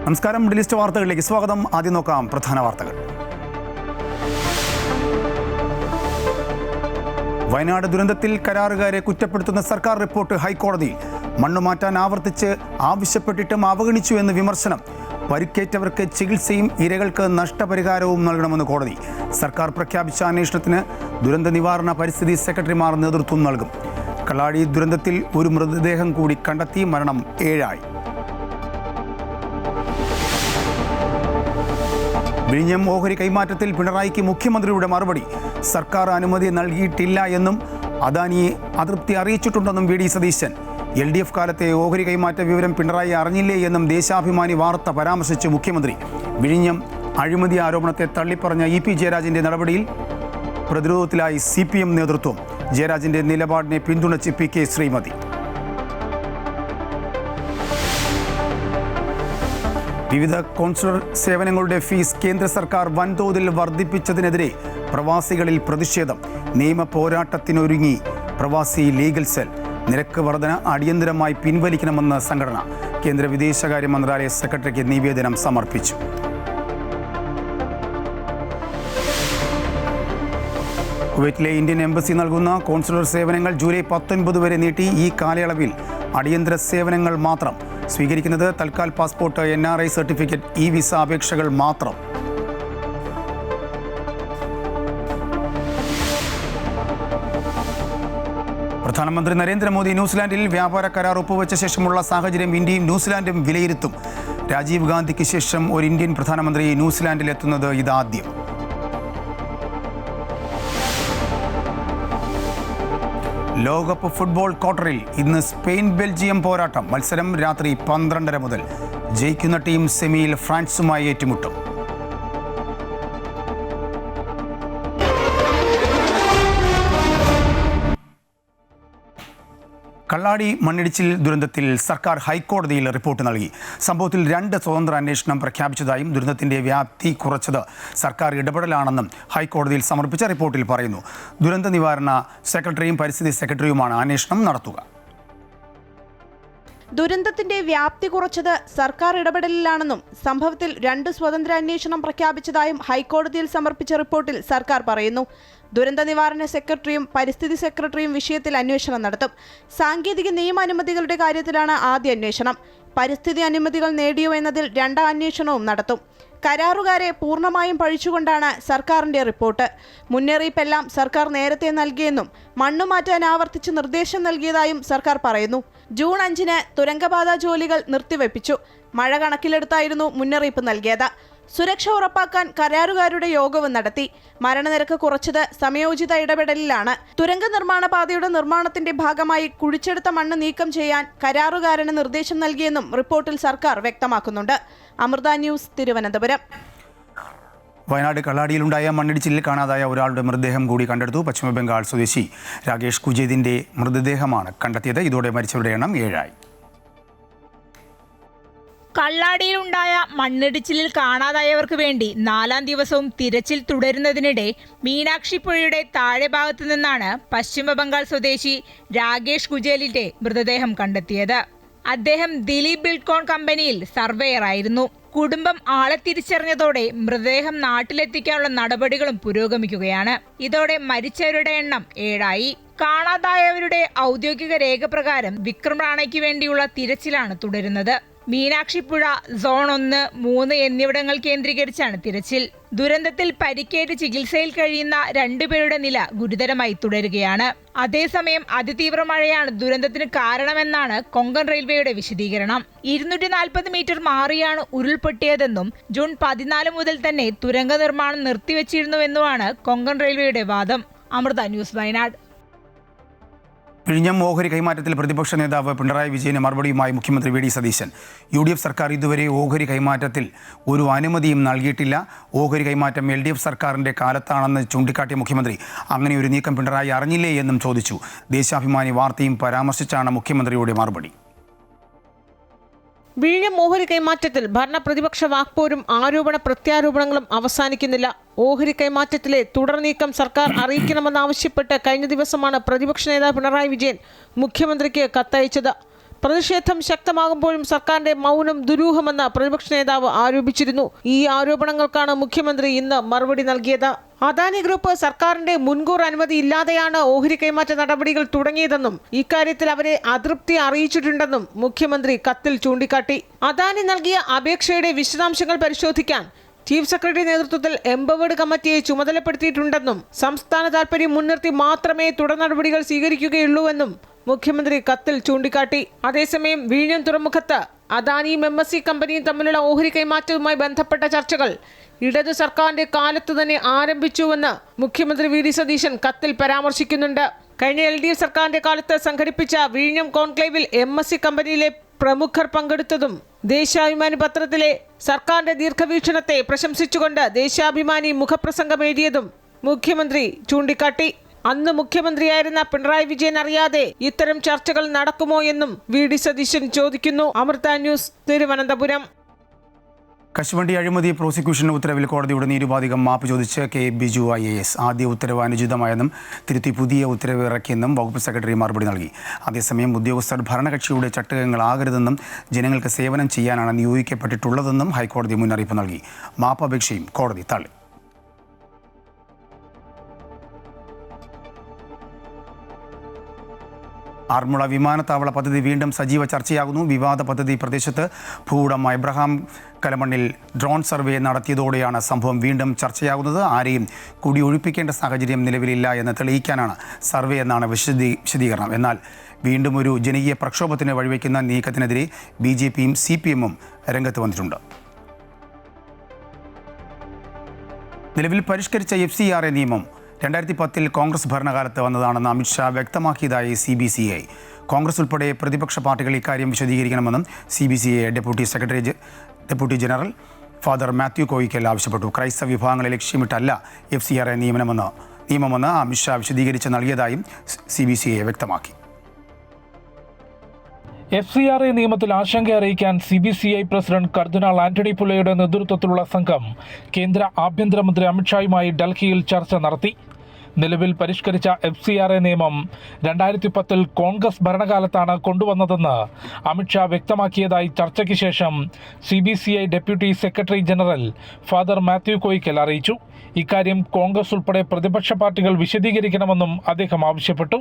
നമസ്കാരം, middle east വാർത്തകളിലേക്ക് സ്വാഗതം. ആദ്യം നോക്കാം പ്രധാന വാർത്തകൾ. വയനാട് ദുരന്തത്തിൽ കരാറുകാരെ കുറ്റപ്പെടുത്തുന്ന സർക്കാർ റിപ്പോർട്ട് ഹൈക്കോടതിയിൽ. മണ്ണുമാറ്റാൻ ആവർത്തിച്ച് ആവശ്യപ്പെട്ടിട്ടും അവഗണിച്ചു എന്ന് വിമർശനം. പരിക്കേറ്റവർക്ക് ചികിത്സയും ഇരകൾക്ക് നഷ്ടപരിഹാരവും നൽകണമെന്ന് കോടതി. സർക്കാർ പ്രഖ്യാപിച്ച അന്വേഷണത്തിന് ദുരന്ത നിവാരണ പരിസ്ഥിതി സെക്രട്ടറിമാർ നേതൃത്വം നൽകും. കള്ളാടി ദുരന്തത്തിൽ ഒരു മൃതദേഹം കൂടി കണ്ടെത്തി. മരണം 7 വിഴിഞ്ഞം ഓഹരി കൈമാറ്റത്തിൽ പിണറായിക്ക് മുഖ്യമന്ത്രിയുടെ മറുപടി. സർക്കാർ അനുമതി നൽകിയിട്ടില്ല എന്നും അദാനിയെ അതൃപ്തി അറിയിച്ചിട്ടുണ്ടെന്നും വി ഡി സതീശൻ. LDF കാലത്തെ ഓഹരി കൈമാറ്റ വിവരം പിണറായി അറിഞ്ഞില്ലേ എന്നും ദേശാഭിമാനി വാർത്ത പരാമർശിച്ച് മുഖ്യമന്ത്രി. വിഴിഞ്ഞം അഴിമതി ആരോപണത്തെ തള്ളിപ്പറഞ്ഞ EP ജയരാജന്റെ നടപടിയിൽ പ്രതിരോധത്തിലായി CPM നേതൃത്വം. ജയരാജന്റെ നിലപാടിനെ പിന്തുണച്ച് PK ശ്രീമതി. വിവിധ കോൺസുലർ സേവനങ്ങളുടെ ഫീസ് കേന്ദ്ര സർക്കാർ വൻതോതിൽ വർദ്ധിപ്പിച്ചതിനെതിരെ പ്രവാസികളിൽ പ്രതിഷേധം. നിയമ പോരാട്ടത്തിനൊരുങ്ങി പ്രവാസി ലീഗൽ സെൽ. നിരക്ക് വർധന അടിയന്തരമായി പിൻവലിക്കണമെന്ന് സംഘടന. കേന്ദ്ര വിദേശകാര്യ മന്ത്രാലയ സെക്രട്ടറിക്ക് നിവേദനം സമർപ്പിച്ചു. കുവൈറ്റിലെ ഇന്ത്യൻ എംബസി നൽകുന്ന കോൺസുലർ സേവനങ്ങൾ ജൂലൈ 19 വരെ നീട്ടി. ഈ കാലയളവിൽ അടിയന്തര സേവനങ്ങൾ മാത്രം സ്വീകരിക്കുന്നത്. Tatkal passport, NRI certificate, visa അപേക്ഷകൾ മാത്രം. പ്രധാനമന്ത്രി നരേന്ദ്രമോദി ന്യൂസിലാൻഡിൽ വ്യാപാര കരാർ ഒപ്പുവെച്ച ശേഷമുള്ള സാഹചര്യം ഇന്ത്യയും ന്യൂസിലാൻഡും വിലയിരുത്തും. രാജീവ് ഗാന്ധിക്ക് ശേഷം ഒരു ഇന്ത്യൻ പ്രധാനമന്ത്രി ന്യൂസിലാൻഡിലെത്തുന്നത് ഇതാദ്യം. ലോകകപ്പ് ഫുട്ബോൾ ക്വാർട്ടറിൽ ഇന്ന് സ്പെയിൻ ബെൽജിയം പോരാട്ടം. മത്സരം രാത്രി 12:30 മുതൽ. ജയിക്കുന്ന ടീം സെമിയിൽ ഫ്രാൻസുമായി ഏറ്റുമുട്ടും. കള്ളാടി മണ്ണിടിച്ചിൽ ദുരന്തത്തിൽ സർക്കാർ ഹൈക്കോടതിയിൽ റിപ്പോർട്ട് നൽകി. സംഭവത്തിൽ 2 സ്വതന്ത്ര അന്വേഷണം പ്രഖ്യാപിച്ചതായും ദുരന്തത്തിന്റെ വ്യാപ്തി കുറച്ചത് സർക്കാർ ഇടപെടലാണെന്നും ഹൈക്കോടതിയിൽ സമർപ്പിച്ച റിപ്പോർട്ടിൽ പറയുന്നു. ദുരന്ത നിവാരണ സെക്രട്ടറിയും പരിസ്ഥിതി സെക്രട്ടറിയുമാണ് അന്വേഷണം നടത്തുക. ദുരന്തത്തിന്റെ വ്യാപ്തി കുറച്ചത് സർക്കാർ ഇടപെടലിലാണെന്നും സംഭവത്തിൽ 2 സ്വതന്ത്ര അന്വേഷണം പ്രഖ്യാപിച്ചതായും ഹൈക്കോടതിയിൽ സമർപ്പിച്ച റിപ്പോർട്ടിൽ സർക്കാർ പറയുന്നു. ദുരന്ത നിവാരണ സെക്രട്ടറിയും പരിസ്ഥിതി സെക്രട്ടറിയും വിഷയത്തിൽ അന്വേഷണം നടത്തും. സാങ്കേതിക നിയമാനുമതികളുടെ കാര്യത്തിലാണ് ആദ്യ അന്വേഷണം. പരിസ്ഥിതി അനുമതികൾ നേടിയോ എന്നതിൽ 2ാം അന്വേഷണവും നടത്തും. കരാറുകാരെ പൂർണ്ണമായും പഴിച്ചുകൊണ്ടാണ് സർക്കാരിന്റെ റിപ്പോർട്ട്. മുന്നറിയിപ്പെല്ലാം സർക്കാർ നേരത്തെ നൽകിയെന്നും മണ്ണുമാറ്റാൻ ആവർത്തിച്ച് നിർദ്ദേശം നൽകിയതായും സർക്കാർ പറയുന്നു. ജൂൺ 5-ന് തുരങ്കപാത ജോലികൾ നിർത്തിവെപ്പിച്ചു. മഴ കണക്കിലെടുത്തായിരുന്നു മുന്നറിയിപ്പ് നൽകിയത്. സുരക്ഷ ഉറപ്പാക്കാൻ കരാറുകാരുടെ യോഗവും നടത്തി. മരണനിരക്ക് കുറച്ചത് സമയോചിത ഇടപെടലിലാണ്. തുരങ്ക നിർമ്മാണ പാതയുടെ നിർമ്മാണത്തിന്റെ ഭാഗമായി കുഴിച്ചെടുത്ത മണ്ണ് നീക്കം ചെയ്യാൻ കരാറുകാരന് നിർദ്ദേശം നൽകിയെന്നും റിപ്പോർട്ടിൽ സർക്കാർ വ്യക്തമാക്കുന്നുണ്ട്. അമൃത ന്യൂസ്, തിരുവനന്തപുരം. വയനാട് കള്ളാടിയിലുണ്ടായ മണ്ണിടിച്ചിലിൽ കാണാതായ ഒരാളുടെ മൃതദേഹം കൂടി കണ്ടെടുത്തു. പശ്ചിമബംഗാൾ സ്വദേശി രാകേഷ് കുജേദിന്റെ മൃതദേഹമാണ് കണ്ടെത്തിയത്. ഇതോടെ മരിച്ചവരുടെ എണ്ണം 7 കള്ളാടിയിലുണ്ടായ മണ്ണിടിച്ചിലിൽ കാണാതായവർക്ക് വേണ്ടി 4ാം ദിവസവും തിരച്ചിൽ തുടരുന്നതിനിടെ മീനാക്ഷിപ്പുഴയുടെ താഴെ ഭാഗത്തു നിന്നാണ് പശ്ചിമബംഗാൾ സ്വദേശി രാകേഷ് കുജേലിന്റെ മൃതദേഹം കണ്ടെത്തിയത്. അദ്ദേഹം ദിലീപ് ബിൽഡ്കോൺ കമ്പനിയിൽ സർവേയറായിരുന്നു. കുടുംബം ആളെ തിരിച്ചറിഞ്ഞതോടെ മൃതദേഹം നാട്ടിലെത്തിക്കാനുള്ള നടപടികളും പുരോഗമിക്കുകയാണ്. ഇതോടെ മരിച്ചവരുടെ എണ്ണം 7 കാണാതായവരുടെ ഔദ്യോഗിക രേഖ പ്രകാരം വിക്രം റാണയ്ക്ക് വേണ്ടിയുള്ള തിരച്ചിലാണ് തുടരുന്നത്. മീനാക്ഷിപ്പുഴ സോൺ 1, 3 എന്നിവിടങ്ങൾ കേന്ദ്രീകരിച്ചാണ് തിരച്ചിൽ. ദുരന്തത്തിൽ പരിക്കേറ്റ് ചികിത്സയിൽ കഴിയുന്ന 2 പേരുടെ നില ഗുരുതരമായി തുടരുകയാണ്. അതേസമയം അതിതീവ്ര മഴയാണ് ദുരന്തത്തിന് കാരണമെന്നാണ് കൊങ്കൺ റെയിൽവേയുടെ വിശദീകരണം. 240 മീറ്റർ മാറിയാണ് ഉരുൾപൊട്ടിയതെന്നും ജൂൺ 14 മുതൽ തന്നെ തുരങ്ക നിർമ്മാണം നിർത്തിവെച്ചിരുന്നുവെന്നുമാണ് കൊങ്കൺ റെയിൽവേയുടെ വാദം. അമൃത ന്യൂസ്, വയനാട്. വിഴിഞ്ഞം ഓഹരി കൈമാറ്റത്തിൽ പ്രതിപക്ഷ നേതാവ് പിണറായി വിജയന് മറുപടിയുമായി മുഖ്യമന്ത്രി വി ഡി സതീശൻ. UDF സർക്കാർ ഇതുവരെ ഓഹരി കൈമാറ്റത്തിൽ ഒരു അനുമതിയും നൽകിയിട്ടില്ല. ഓഹരി കൈമാറ്റം LDF സർക്കാരിൻ്റെ കാലത്താണെന്ന് ചൂണ്ടിക്കാട്ടിയ മുഖ്യമന്ത്രി അങ്ങനെ ഒരു നീക്കം പിണറായി അറിഞ്ഞില്ലേ എന്നും ചോദിച്ചു. ദേശാഭിമാനി വാർത്തയും പരാമർശിച്ചാണ് മുഖ്യമന്ത്രിയുടെ മറുപടി. വിഴിഞ്ഞം ഓഹരി കൈമാറ്റത്തിൽ ഭരണ പ്രതിപക്ഷ വാക്പോരും ആരോപണ പ്രത്യാരോപണങ്ങളും അവസാനിക്കുന്നില്ല. ഓഹരി കൈമാറ്റത്തിലെ തുടർ നീക്കം സർക്കാർ അറിയിക്കണമെന്നാവശ്യപ്പെട്ട് കഴിഞ്ഞ ദിവസമാണ് പ്രതിപക്ഷ നേതാവ് പിണറായി വിജയൻ മുഖ്യമന്ത്രിക്ക് കത്തയച്ചത്. പ്രതിഷേധം ശക്തമാകുമ്പോഴും സർക്കാരിന്റെ മൗനം ദുരൂഹമെന്ന് പ്രതിപക്ഷ നേതാവ് ആരോപിച്ചിരുന്നു. ഈ ആരോപണങ്ങൾക്കാണ് മുഖ്യമന്ത്രി ഇന്ന് മറുപടി നൽകിയത്. അദാനി ഗ്രൂപ്പ് സർക്കാരിന്റെ മുൻകൂർ അനുമതി ഇല്ലാതെയാണ് ഓഹരി കൈമാറ്റ നടപടികൾ തുടങ്ങിയതെന്നും ഇക്കാര്യത്തിൽ അവരെ അതൃപ്തി അറിയിച്ചിട്ടുണ്ടെന്നും മുഖ്യമന്ത്രി കത്തിൽ ചൂണ്ടിക്കാട്ടി. അദാനി നൽകിയ അപേക്ഷയുടെ വിശദാംശങ്ങൾ പരിശോധിക്കാൻ ചീഫ് സെക്രട്ടറി നേതൃത്വത്തിൽ എംപവേർഡ് കമ്മിറ്റിയെ ചുമതലപ്പെടുത്തിയിട്ടുണ്ടെന്നും സംസ്ഥാന താൽപര്യം മുൻനിർത്തി മാത്രമേ തുടർ നടപടികൾ സ്വീകരിക്കുകയുള്ളൂവെന്നും മുഖ്യമന്ത്രി കത്തിൽ ചൂണ്ടിക്കാട്ടി. അതേസമയം വിഴിഞ്ഞം തുറമുഖത്ത് അദാനിയും MSC കമ്പനിയും തമ്മിലുള്ള ഓഹരി കൈമാറ്റവുമായി ബന്ധപ്പെട്ട ചർച്ചകൾ ഇടതു സർക്കാരിന്റെ കാലത്ത് തന്നെ ആരംഭിച്ചുവെന്ന് മുഖ്യമന്ത്രി VD സതീശൻ കത്തിൽ പരാമർശിക്കുന്നുണ്ട്. കഴിഞ്ഞ LDF സർക്കാരിന്റെ കാലത്ത് സംഘടിപ്പിച്ച വിഴിഞ്ഞം കോൺക്ലേവിൽ MSC കമ്പനിയിലെ പ്രമുഖർ പങ്കെടുത്തതും ദേശാഭിമാനി പത്രത്തിലെ സർക്കാരിന്റെ ദീർഘവീക്ഷണത്തെ പ്രശംസിച്ചുകൊണ്ട് ദേശാഭിമാനി മുഖപ്രസംഗം എഴുതിയതും മുഖ്യമന്ത്രി ചൂണ്ടിക്കാട്ടി. അന്ന് മുഖ്യമന്ത്രിയായിരുന്ന പിണറായി വിജയൻ അറിയാതെ ഇത്തരം ചർച്ചകൾ നടക്കുമോ എന്നും VD സതീശൻ ചോദിക്കുന്നു. അമൃത ന്യൂസ്, തിരുവനന്തപുരം. കശുവണ്ടി അഴിമതി പ്രോസിക്യൂഷൻ ഉത്തരവിൽ കോടതിയുടെ നിരുപാധികം മാപ്പ് ചോദിച്ച് K. ബിജു IAS. ആദ്യ ഉത്തരവ് അനുചിതമായെന്നും തിരുത്തി പുതിയ ഉത്തരവ് ഇറക്കിയെന്നും വകുപ്പ് സെക്രട്ടറി മറുപടി നൽകി. അതേസമയം ഉദ്യോഗസ്ഥർ ഭരണകക്ഷിയുടെ ചട്ടുകങ്ങളാകരുതെന്നും ജനങ്ങൾക്ക് സേവനം ചെയ്യാനാണ് നിയോഗിക്കപ്പെട്ടിട്ടുള്ളതെന്നും ഹൈക്കോടതി മുന്നറിയിപ്പ് നൽകി. മാപ്പപേക്ഷയും കോടതി തള്ളി. ആറന്മുള വിമാനത്താവള പദ്ധതി വീണ്ടും സജീവ ചർച്ചയാകുന്നു. വിവാദ പദ്ധതി പ്രദേശത്ത് ഭൂവുടമ എബ്രഹാം കലമണ്ണിൽ ഡ്രോൺ സർവേ നടത്തിയതോടെയാണ് സംഭവം വീണ്ടും ചർച്ചയാകുന്നത്. ആരെയും കുടിയൊഴിപ്പിക്കേണ്ട സാഹചര്യം നിലവിലില്ല എന്ന് തെളിയിക്കാനാണ് സർവേ എന്നാണ് വിശദീകരണം. എന്നാൽ വീണ്ടും ഒരു ജനകീയ പ്രക്ഷോഭത്തിന് വഴിവെക്കുന്ന നീക്കത്തിനെതിരെ BJPയും CPMഉം രംഗത്ത് വന്നിട്ടുണ്ട്. നിലവിൽ പരിഷ്കരിച്ച FCRA നിയമം 2010 കോൺഗ്രസ് ഭരണകാലത്ത് വന്നതാണെന്ന് അമിത്ഷാ വ്യക്തമാക്കിയതായി CBCI. കോൺഗ്രസ് ഉൾപ്പെടെ പ്രതിപക്ഷ പാർട്ടികൾ ഇക്കാര്യം വിശദീകരിക്കണമെന്നും CBCI deputy general father Mathew Koyickal ആവശ്യപ്പെട്ടു. ക്രൈസ്തവ വിഭാഗങ്ങളെ ലക്ഷ്യമിട്ടല്ല FCRA നിയമമെന്ന് അമിത്ഷാ വിശദീകരിച്ച് നൽകിയതായും CBCI വ്യക്തമാക്കി. FCRA നിയമത്തിൽ ആശങ്ക അറിയിക്കാൻ CBCI പ്രസിഡന്റ് കർദിനാൾ ആന്റണി പുള്ളയുടെ നേതൃത്വത്തിലുള്ള സംഘം കേന്ദ്ര ആഭ്യന്തരമന്ത്രി അമിത്ഷായുമായി ഡൽഹിയിൽ ചർച്ച നടത്തി. നിലവിൽ പരിഷ്കരിച്ച FCRA നിയമം 2010 കോൺഗ്രസ് ഭരണകാലത്താണ് കൊണ്ടുവന്നതെന്ന് അമിത്ഷാ വ്യക്തമാക്കിയതായി ചർച്ചയ്ക്ക് ശേഷം CBCI deputy secretary general father Mathew Koyickal അറിയിച്ചു. ഇക്കാര്യം കോൺഗ്രസ് ഉൾപ്പെടെ പ്രതിപക്ഷ പാർട്ടികൾ വിശദീകരിക്കണമെന്നും അദ്ദേഹം ആവശ്യപ്പെട്ടു.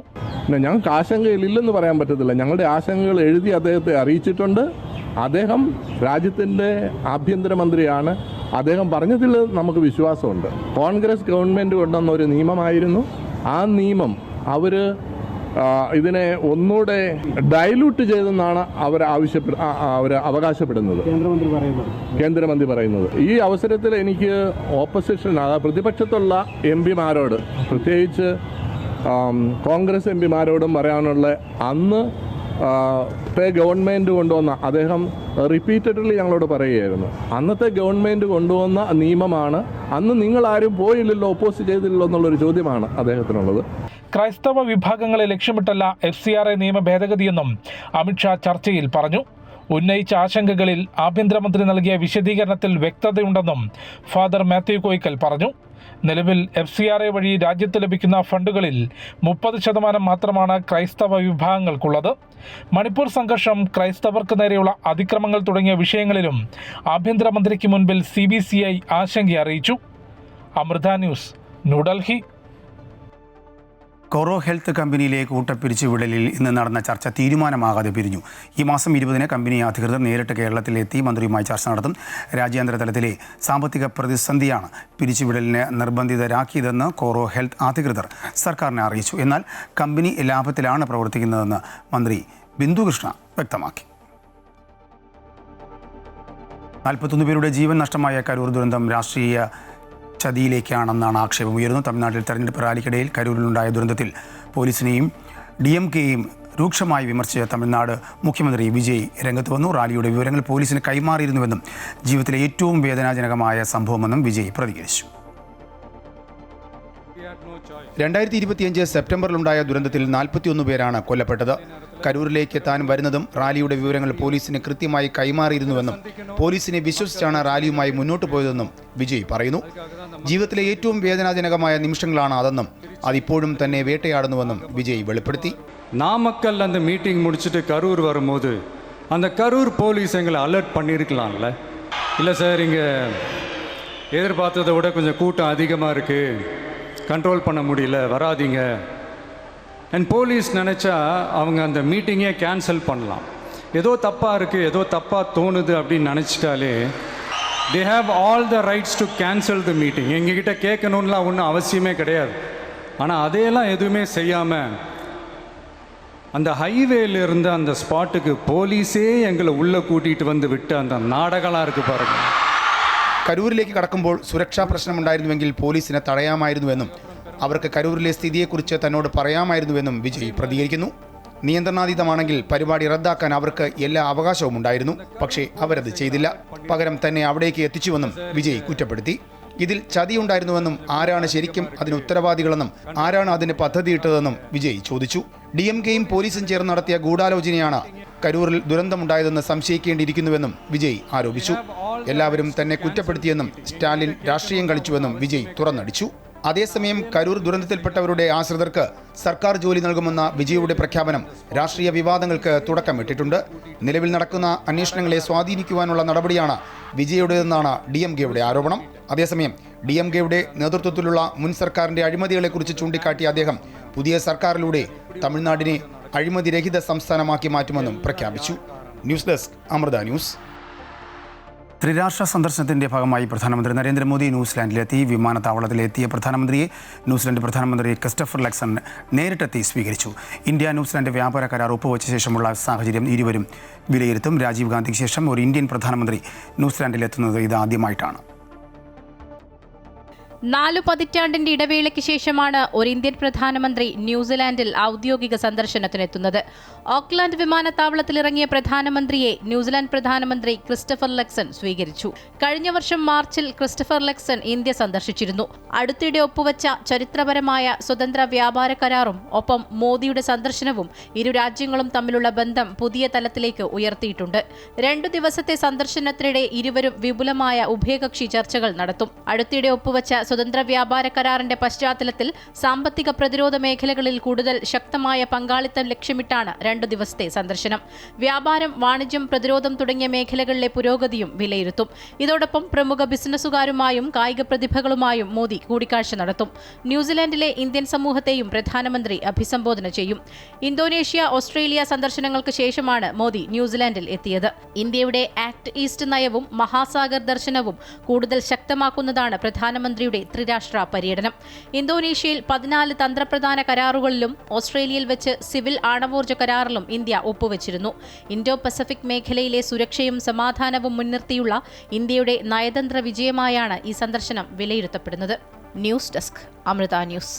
ഞങ്ങൾക്ക് ആശങ്കയില്ലെന്ന് പറയാൻ പറ്റത്തില്ല. ഞങ്ങളുടെ ആശങ്കകൾ എഴുതി അദ്ദേഹത്തെ അറിയിച്ചിട്ടുണ്ട്. അദ്ദേഹം രാജ്യത്തിൻ്റെ ആഭ്യന്തരമന്ത്രിയാണ്. അദ്ദേഹം പറഞ്ഞതിൽ നമുക്ക് വിശ്വാസമുണ്ട്. കോൺഗ്രസ് ഗവൺമെൻറ് കൊണ്ടുവന്ന ഒരു നിയമമായിരുന്നു. ആ നിയമം അവർ ഇതിനെ ഒന്നുകൂടെ ഡൈലൂട്ട് ചെയ്തെന്നാണ് അവർ അവകാശപ്പെടുന്നത്, കേന്ദ്രമന്ത്രി പറയുന്നത്. ഈ അവസരത്തിൽ എനിക്ക് ഓപ്പോസിഷൻ, അതായത് പ്രതിപക്ഷത്തുള്ള MP-മാരോട്, പ്രത്യേകിച്ച് കോൺഗ്രസ് MP-മാരോടും പറയാനുള്ള, അന്നത്തെ ഗവൺമെൻറ് കൊണ്ടുവന്ന, അദ്ദേഹം റിപ്പീറ്റഡ്ലി ഞങ്ങളോട് പറയുകയായിരുന്നു, അന്നത്തെ ഗവൺമെൻറ് കൊണ്ടുവന്ന നിയമമാണ്, അന്ന് നിങ്ങളാരും പോയില്ലല്ലോ, ഒപ്പോസ് ചെയ്തില്ലല്ലോ എന്നുള്ളൊരു ചോദ്യമാണ് അദ്ദേഹത്തിനുള്ളത്. ക്രൈസ്തവ വിഭാഗങ്ങളെ ലക്ഷ്യമിട്ടല്ല FCRA നിയമ ഭേദഗതിയെന്നും അമിത്ഷാ ചർച്ചയിൽ പറഞ്ഞു. ഉന്നയിച്ച ആശങ്കകളിൽ ആഭ്യന്തരമന്ത്രി നൽകിയ വിശദീകരണത്തിൽ വ്യക്തതയുണ്ടെന്നും ഫാദർ മാത്യു കോയിക്കൽ പറഞ്ഞു. നിലവിൽ FCRA വഴി രാജ്യത്ത് ലഭിക്കുന്ന ഫണ്ടുകളിൽ 30% മാത്രമാണ് ക്രൈസ്തവ വിഭാഗങ്ങൾക്കുള്ളത്. മണിപ്പൂർ സംഘർഷം, ക്രൈസ്തവർക്ക് നേരെയുള്ള അതിക്രമങ്ങൾ തുടങ്ങിയ വിഷയങ്ങളിലും ആഭ്യന്തരമന്ത്രിക്ക് മുൻപിൽ CBCI ആശങ്ക അറിയിച്ചു. അമൃത ന്യൂസ്, ന്യൂഡൽഹി. കോറോ ഹെൽത്ത് കമ്പനിയിലെ കൂട്ടപ്പിരിച്ചുവിടലിൽ ഇന്ന് നടന്ന ചർച്ച തീരുമാനമാകാതെ പിരിഞ്ഞു. ഈ മാസം 20-ന് കമ്പനി അധികൃതർ നേരിട്ട് കേരളത്തിലെത്തി മന്ത്രിയുമായി ചർച്ച നടത്തും. രാജ്യാന്തര തലത്തിലെ സാമ്പത്തിക പ്രതിസന്ധിയാണ് പിരിച്ചുവിടലിന് നിർബന്ധിതരാക്കിയതെന്ന് കോറോ ഹെൽത്ത് അധികൃതർ സർക്കാരിനെ അറിയിച്ചു. എന്നാൽ കമ്പനി ലാഭത്തിലാണ് പ്രവർത്തിക്കുന്നതെന്ന് മന്ത്രി ബിന്ദു കൃഷ്ണ വ്യക്തമാക്കി. 41 പേരുടെ ജീവൻ നഷ്ടമായ കരൂർ ദുരന്തം രാഷ്ട്രീയ ചതിയിലേക്കാണെന്നാണ് ആക്ഷേപം ഉയരുന്നത്. തമിഴ്നാട്ടിൽ തെരഞ്ഞെടുപ്പ് റാലിക്കിടയിൽ കരൂരിലുണ്ടായ ദുരന്തത്തിൽ പോലീസിനെയും DMKയെയും രൂക്ഷമായി വിമർശിച്ച തമിഴ്നാട് മുഖ്യമന്ത്രി വിജയ് രംഗത്ത് വന്നു. റാലിയുടെ വിവരങ്ങൾ പോലീസിന് കൈമാറിയിരുന്നുവെന്നും ജീവിതത്തിലെ ഏറ്റവും വേദനാജനകമായ സംഭവമെന്നും വിജയ് പ്രതികരിച്ചു. 2025 സെപ്റ്റംബറിലുണ്ടായ ദുരന്തത്തിൽ 41 പേരാണ് കൊല്ലപ്പെട്ടത്. കരൂരിലേക്ക് താൻ വരുന്നതും റാലിയുടെ വിവരങ്ങൾ പോലീസിന് കൃത്യമായി കൈമാറിയിരുന്നുവെന്നും പോലീസിനെ വിശ്വസിച്ചാണ് റാലിയുമായി മുന്നോട്ട് പോയതെന്നും വിജയ് പറയുന്നു. ജീവിതത്തിലെ ഏറ്റവും വേദനാജനകമായ നിമിഷങ്ങളാണ് അതെന്നും അതിപ്പോഴും തന്നെ വേട്ടയാടുന്നുവെന്നും വിജയ് വെളിപ്പെടുത്തി. நாமக்கல் அந்த மீட்டிங் முடிச்சுட்டு கரூர் வரும்போது அந்த கரூர் போலீஸ் எங்களை அலர்ட் பண்ணியிருக்கலாம்ல. இல்லை சார், இங்கே எதிர்பார்த்ததை விட கொஞ்சம் கூட்டம் அதிகமாக இருக்குது, கண்ட்ரோல் பண்ண முடியல, வராதிங்க. அண்ட் போலீஸ் நினச்சா அவங்க அந்த மீட்டிங்கே கேன்சல் பண்ணலாம். ஏதோ தப்பாக இருக்குது, ஏதோ தப்பாக தோணுது அப்படின்னு நினச்சிட்டாலே they have all the rights to cancel the meeting. எங்ககிட்ட கேட்கணும்லாம் ஒன்றும் அவசியமே கிடையாது. ஆனால் அதையெல்லாம் எதுவுமே செய்யாமல் அந்த ஹைவேல இருந்த அந்த ஸ்பாட்டுக்கு போலீஸே எங்களை உள்ளே கூட்டிகிட்டு வந்து விட்டு அந்த நாடகம்லாம் இருக்குது பாருங்க. കരൂരിലേക്ക് കടക്കുമ്പോൾ സുരക്ഷാ പ്രശ്നമുണ്ടായിരുന്നുവെങ്കിൽ പോലീസിനെ തടയാമായിരുന്നുവെന്നും അവർക്ക് കരൂരിലെ സ്ഥിതിയെക്കുറിച്ച് തന്നോട് പറയാമായിരുന്നുവെന്നും വിജയ് പ്രതികരിക്കുന്നു. നിയന്ത്രണാതീതമാണെങ്കിൽ പരിപാടി റദ്ദാക്കാൻ അവർക്ക് എല്ലാ അവകാശവും ഉണ്ടായിരുന്നു. പക്ഷേ അവരത് ചെയ്തില്ല. പകരം തന്നെ അവിടേക്ക് എത്തിച്ചുവെന്നും വിജയ് കുറ്റപ്പെടുത്തി. ഇതിൽ ചതിയുണ്ടായിരുന്നുവെന്നും ആരാണ് ശരിക്കും അതിന് ഉത്തരവാദികളെന്നും ആരാണ് അതിന് പദ്ധതിയിട്ടതെന്നും വിജയ് ചോദിച്ചു. DMKയും പോലീസും ചേർന്ന് നടത്തിയ ഗൂഢാലോചനയാണ് കരൂരിൽ ദുരന്തമുണ്ടായതെന്ന് സംശയിക്കേണ്ടിയിരിക്കുന്നുവെന്നും വിജയ് ആരോപിച്ചു. എല്ലാവരും തന്നെ കുറ്റപ്പെടുത്തിയെന്നും സ്റ്റാലിൻ രാഷ്ട്രീയം കളിച്ചുവെന്നും വിജയ് തുറന്നടിച്ചു. അതേസമയം കരൂർ ദുരന്തത്തിൽപ്പെട്ടവരുടെ ആശ്രിതർക്ക് സർക്കാർ ജോലി നൽകുമെന്ന വിജയുടെ പ്രഖ്യാപനം രാഷ്ട്രീയ വിവാദങ്ങൾക്ക് തുടക്കമിട്ടിട്ടുണ്ട്. നിലവിൽ നടക്കുന്ന അന്വേഷണങ്ങളെ സ്വാധീനിക്കുവാനുള്ള നടപടിയാണ് വിജയുടേതെന്നാണ് DMKയുടെ ആരോപണം. അതേസമയം DMKയുടെ നേതൃത്വത്തിലുള്ള മുൻ സർക്കാരിൻ്റെ അഴിമതികളെക്കുറിച്ച് ചൂണ്ടിക്കാട്ടിയ അദ്ദേഹം പുതിയ സർക്കാരിലൂടെ തമിഴ്നാടിനെ അഴിമതിരഹിത സംസ്ഥാനമാക്കി മാറ്റുമെന്നും പ്രഖ്യാപിച്ചു. News desk Amrita news. ത്രിരാഷ്ട്ര സന്ദർശനത്തിൻ്റെ ഭാഗമായി പ്രധാനമന്ത്രി നരേന്ദ്രമോദി ന്യൂസിലാൻഡിലെത്തി. വിമാനത്താവളത്തിലെത്തിയ പ്രധാനമന്ത്രിയെ ന്യൂസിലാൻഡ് പ്രധാനമന്ത്രി ക്രിസ്റ്റഫർ ലക്സൺ നേരിട്ടെത്തി സ്വീകരിച്ചു. ഇന്ത്യ ന്യൂസിലാൻഡ് വ്യാപാര കരാർ ഒപ്പുവെച്ച ശേഷമുള്ള സാഹചര്യം ഇരുവരും വിലയിരുത്തും. രാജീവ് ഗാന്ധിക്ക് ശേഷം ഒരു ഇന്ത്യൻ പ്രധാനമന്ത്രി ന്യൂസിലാൻഡിലെത്തുന്നത് ഇതാദ്യമായിട്ടാണ്. 4 പതിറ്റാണ്ടിന്റെ ഇടവേളയ്ക്ക് ശേഷമാണ് ഒരു ഇന്ത്യൻ പ്രധാനമന്ത്രി ന്യൂസിലാൻഡിൽ ഔദ്യോഗിക സന്ദർശനത്തിനെത്തുന്നത്. ഓക്ലാൻഡ് വിമാനത്താവളത്തിലിറങ്ങിയ പ്രധാനമന്ത്രിയെ ന്യൂസിലാൻഡ് പ്രധാനമന്ത്രി ക്രിസ്റ്റഫർ ലക്സൺ സ്വീകരിച്ചു. കഴിഞ്ഞ വർഷം മാർച്ചിൽ ക്രിസ്റ്റഫർ ലക്സൺ ഇന്ത്യ സന്ദർശിച്ചിരുന്നു. അടുത്തിടെ ഒപ്പുവെച്ച ചരിത്രപരമായ സ്വതന്ത്ര വ്യാപാര കരാറും ഒപ്പം മോദിയുടെ സന്ദർശനവും ഇരു രാജ്യങ്ങളും തമ്മിലുള്ള ബന്ധം പുതിയ തലത്തിലേക്ക് ഉയർത്തിയിട്ടുണ്ട്. 2 ദിവസത്തെ സന്ദർശനത്തിനിടെ ഇരുവരും വിപുലമായ ഉഭയകക്ഷി ചർച്ചകൾ നടത്തും. അടുത്തിടെ ഒപ്പുവെച്ച സ്വതന്ത്ര വ്യാപാര കരാറിന്റെ പശ്ചാത്തലത്തിൽ സാമ്പത്തിക പ്രതിരോധ മേഖലകളിൽ കൂടുതൽ ശക്തമായ പങ്കാളിത്തം ലക്ഷ്യമിട്ടാണ് 2 ദിവസത്തെ സന്ദർശനം. വ്യാപാരം, വാണിജ്യം, പ്രതിരോധം തുടങ്ങിയ മേഖലകളിലെ പുരോഗതിയും വിലയിരുത്തും. ഇതോടൊപ്പം പ്രമുഖ ബിസിനസ്സുകാരുമായും കായിക പ്രതിഭകളുമായും മോദി കൂടിക്കാഴ്ച നടത്തും. ന്യൂസിലാൻഡിലെ ഇന്ത്യൻ സമൂഹത്തെയും പ്രധാനമന്ത്രി അഭിസംബോധന ചെയ്യും. ഇന്തോനേഷ്യ, ഓസ്ട്രേലിയ സന്ദർശനങ്ങൾക്ക് ശേഷമാണ് മോദി ന്യൂസിലാൻഡിൽ എത്തിയത്. ഇന്ത്യയുടെ ആക്ട് ഈസ്റ്റ് നയവും മഹാസാഗർ ദർശനവും കൂടുതൽ ശക്തമാക്കുന്നതാണ് പ്രധാനമന്ത്രിയുടെ ത്രിരാഷ്ട്ര പര്യടനം. ഇന്തോനേഷ്യയിൽ 14 തന്ത്രപ്രധാന കരാറുകളിലും ഓസ്ട്രേലിയയിൽ വെച്ച് സിവിൽ ആണവോർജ്ജ കരാറിലും ഇന്ത്യ ഒപ്പുവെച്ചിരുന്നു. ഇൻഡോ പസഫിക് മേഖലയിലെ സുരക്ഷയും സമാധാനവും മുൻനിർത്തിയുള്ള ഇന്ത്യയുടെ നയതന്ത്ര വിജയമായാണ് ഈ സന്ദർശനം വിലയിരുത്തപ്പെടുന്നത്. News desk Amrita news.